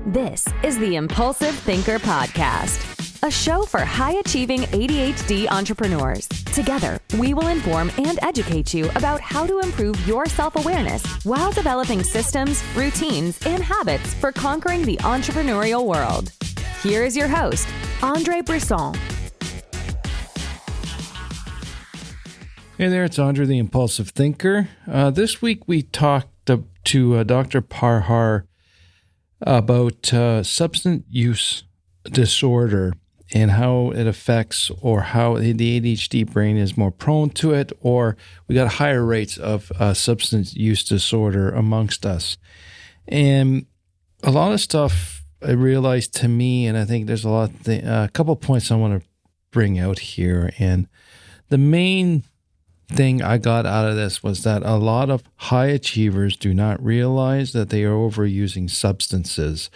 This is the Impulsive Thinker Podcast, a show for high-achieving ADHD entrepreneurs. Together, we will inform and educate you about how to improve your self-awareness while developing systems, routines, and habits for conquering the entrepreneurial world. Here is your host, Andre Brisson. Hey there, it's Andre, the Impulsive Thinker. This week we talked to Dr. Parhar about substance use disorder and how it affects, or how the ADHD brain is more prone to it, or we got higher rates of substance use disorder amongst us. And a lot of stuff I realized to me, and I think there's a couple points I want to bring out here. And the main thing I got out of this was that a lot of high achievers do not realize that they are overusing substances.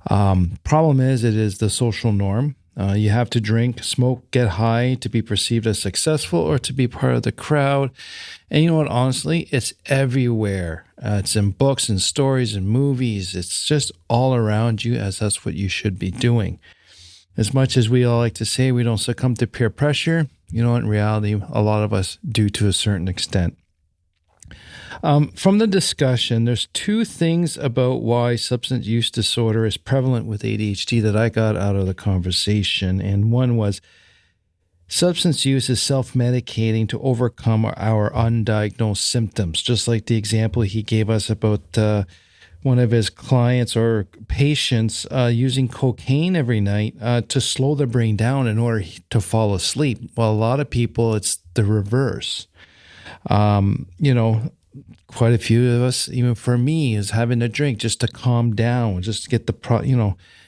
Problem is, it is the social norm. You have to drink, smoke, get high to be perceived as successful or to be part of the crowd. And you know what? Honestly, it's everywhere. It's in books and stories and movies. It's just all around you, as that's what you should be doing. As much as we all like to say we don't succumb to peer pressure, you know, in reality, a lot of us do to a certain extent. From the discussion, there's two things about why substance use disorder is prevalent with ADHD that I got out of the conversation. And one was substance use is self-medicating to overcome our undiagnosed symptoms, just like the example he gave us about one of his clients or patients using cocaine every night to slow the brain down in order to fall asleep. Well, a lot of people, it's the reverse. Quite a few of us, even for me, is having a drink just to calm down, just to get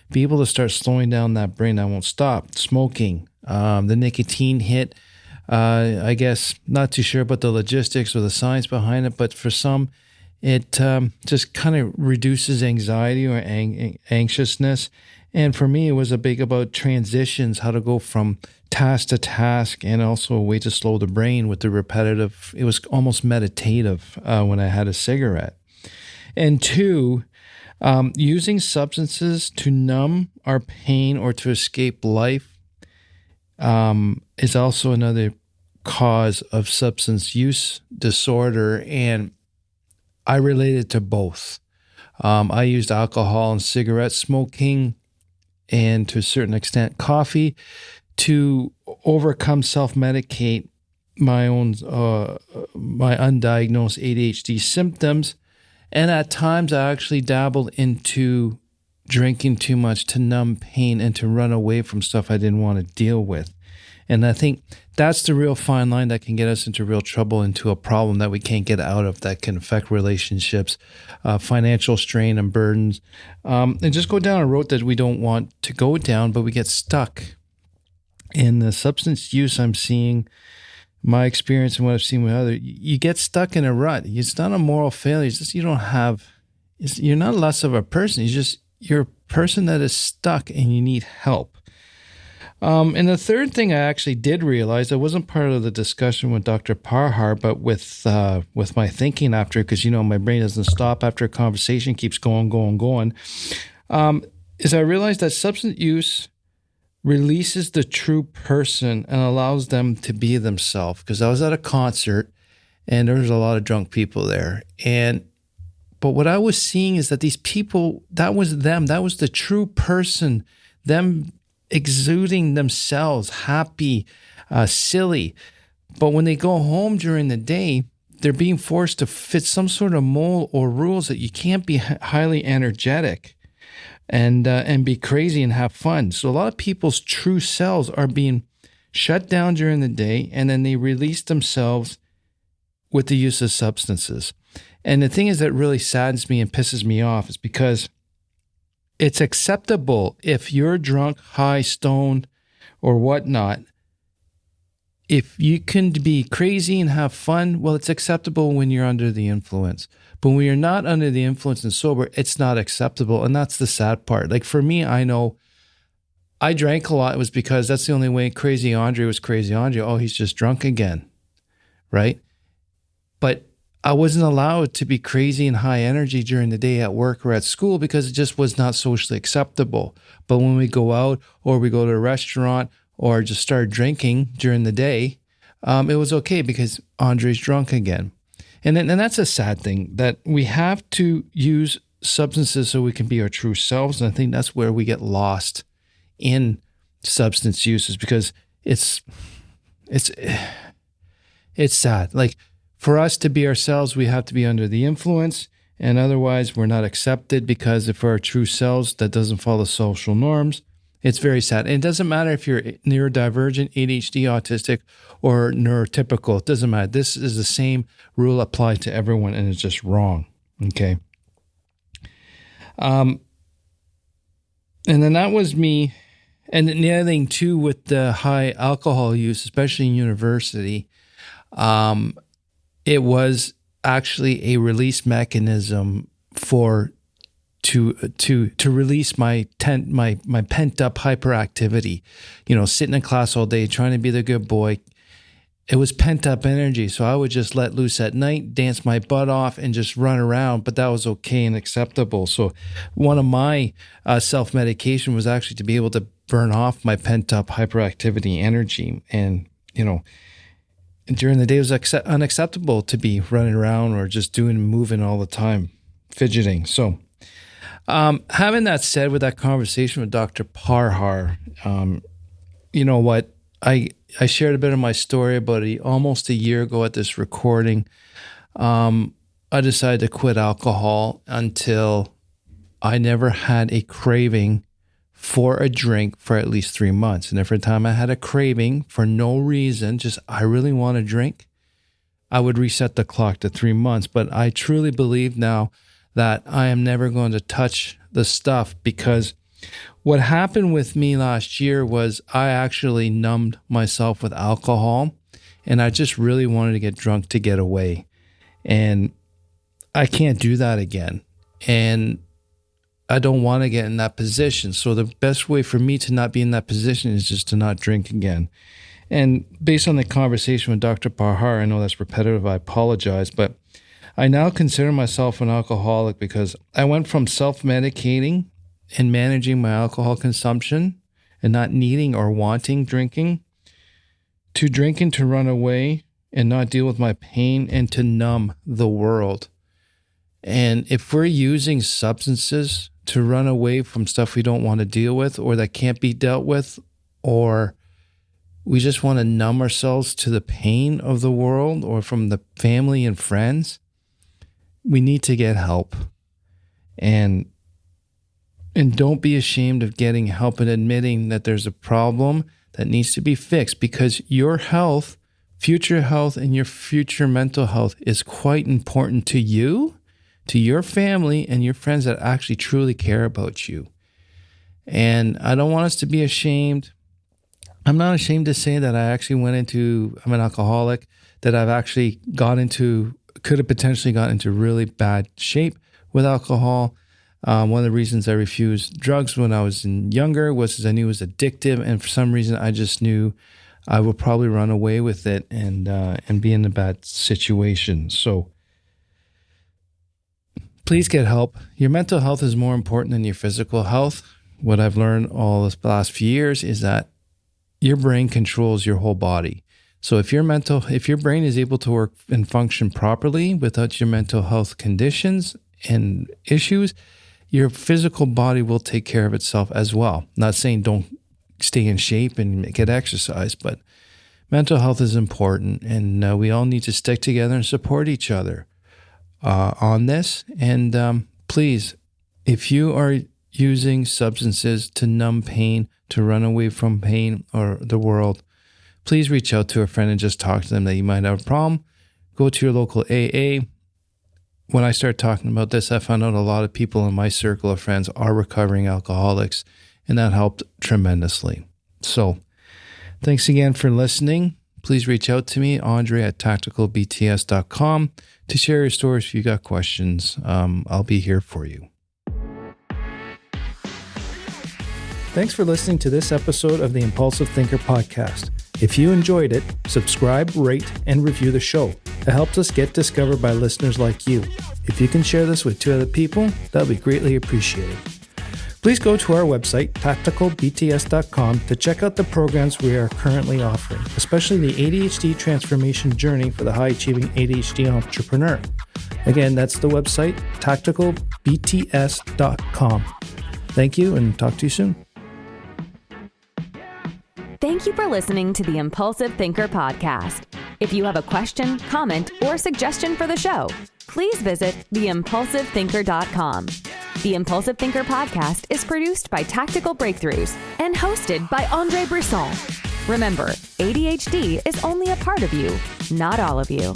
be able to start slowing down that brain that won't stop. Smoking, the nicotine hit, I guess, not too sure about the logistics or the science behind it, but for some, it just kind of reduces anxiety or anxiousness. And for me, it was a big about transitions, how to go from task to task, and also a way to slow the brain with the repetitive. It was almost meditative when I had a cigarette. And two, using substances to numb our pain or to escape life is also another cause of substance use disorder. And I related to both. I used alcohol and cigarette smoking, and to a certain extent coffee, to overcome, self-medicate my own my undiagnosed ADHD symptoms. And at times I actually dabbled into drinking too much to numb pain and to run away from stuff I didn't want to deal with. And I think that's the real fine line that can get us into real trouble, into a problem that we can't get out of, that can affect relationships, financial strain and burdens, and just go down a road that we don't want to go down, but we get stuck. In the substance use I'm seeing, my experience and what I've seen with others, you get stuck in a rut. It's not a moral failure. It's just you're not less of a person. You're a person that is stuck and you need help. And the third thing I actually did realize, I wasn't part of the discussion with Dr. Parhar, but with my thinking after, because, my brain doesn't stop after a conversation, keeps going, is I realized that substance use releases the true person and allows them to be themselves. Because I was at a concert and there was a lot of drunk people there. But what I was seeing is that these people, that was them. That was the true person, them exuding themselves, happy, silly. But when they go home during the day, they're being forced to fit some sort of mold or rules that you can't be highly energetic and be crazy and have fun. So a lot of people's true selves are being shut down during the day, and then they release themselves with the use of substances. And the thing is that really saddens me and pisses me off is because it's acceptable if you're drunk, high, stoned, or whatnot. If you can be crazy and have fun, well, it's acceptable when you're under the influence. But when you're not under the influence and sober, it's not acceptable. And that's the sad part. Like for me, I know I drank a lot. It was because that's the only way Crazy Andre was Crazy Andre. Oh, he's just drunk again, right? But I wasn't allowed to be crazy and high energy during the day at work or at school because it just was not socially acceptable. But when we go out or we go to a restaurant or just start drinking during the day, it was okay because Andre's drunk again. And that's a sad thing, that we have to use substances so we can be our true selves. And I think that's where we get lost in substance uses, because it's sad. Like, for us to be ourselves, we have to be under the influence, and otherwise we're not accepted, because if we're our true selves, that doesn't follow social norms. It's very sad. And it doesn't matter if you're neurodivergent, ADHD, autistic, or neurotypical. It doesn't matter. This is the same rule applied to everyone, and it's just wrong. Okay. And then that was me. And the other thing too, with the high alcohol use, especially in university, it was actually a release mechanism to release my pent up hyperactivity. Sitting in class all day, trying to be the good boy. It was pent up energy. So I would just let loose at night, dance my butt off, and just run around. But that was okay and acceptable. So one of my self-medication was actually to be able to burn off my pent up hyperactivity energy. And, during the day, it was unacceptable to be running around or just moving all the time, fidgeting. So having that said, with that conversation with Dr. Parhar, you know what? I shared a bit of my story about almost a year ago at this recording. I decided to quit alcohol until I never had a craving for a drink for at least 3 months. And every time I had a craving for no reason, just I really want a drink, I would reset the clock to 3 months. But I truly believe now that I am never going to touch the stuff, because what happened with me last year was I actually numbed myself with alcohol, and I just really wanted to get drunk to get away. And I can't do that again. And I don't want to get in that position. So the best way for me to not be in that position is just to not drink again. And based on the conversation with Dr. Parhar, I know that's repetitive, I apologize, but I now consider myself an alcoholic because I went from self-medicating and managing my alcohol consumption and not needing or wanting drinking, to drinking to run away and not deal with my pain and to numb the world. And if we're using substances to run away from stuff we don't want to deal with or that can't be dealt with, or we just want to numb ourselves to the pain of the world or from the family and friends, we need to get help. And don't be ashamed of getting help and admitting that there's a problem that needs to be fixed, because your health, future health, and your future mental health is quite important to you, to your family, and your friends that actually truly care about you. And I don't want us to be ashamed. I'm not ashamed to say that I'm an alcoholic, that I've actually could have potentially got into really bad shape with alcohol. One of the reasons I refused drugs when I was younger was because I knew it was addictive, and for some reason I just knew I would probably run away with it and be in a bad situation. So please get help. Your mental health is more important than your physical health. What I've learned all this last few years is that your brain controls your whole body. So if your brain is able to work and function properly without your mental health conditions and issues, your physical body will take care of itself as well. Not saying don't stay in shape and get exercise, but mental health is important, and we all need to stick together and support each other on this. And please, if you are using substances to numb pain, to run away from pain or the world, please reach out to a friend and just talk to them that you might have a problem. Go to your local AA. When I started talking about this, I found out a lot of people in my circle of friends are recovering alcoholics, and that helped tremendously. So thanks again for listening. Please reach out to me, Andre at tacticalbts.com, to share your stories if you got questions. I'll be here for you. Thanks for listening to this episode of the Impulsive Thinker podcast. If you enjoyed it, subscribe, rate, and review the show. It helps us get discovered by listeners like you. If you can share this with 2 other people, that would be greatly appreciated. Please go to our website, tacticalbts.com, to check out the programs we are currently offering, especially the ADHD transformation journey for the high-achieving ADHD entrepreneur. Again, that's the website, tacticalbts.com. Thank you, and talk to you soon. Thank you for listening to the Impulsive Thinker podcast. If you have a question, comment, or suggestion for the show, please visit theimpulsivethinker.com. The Impulsive Thinker podcast is produced by Tactical Breakthroughs and hosted by Andre Brisson. Remember, ADHD is only a part of you, not all of you.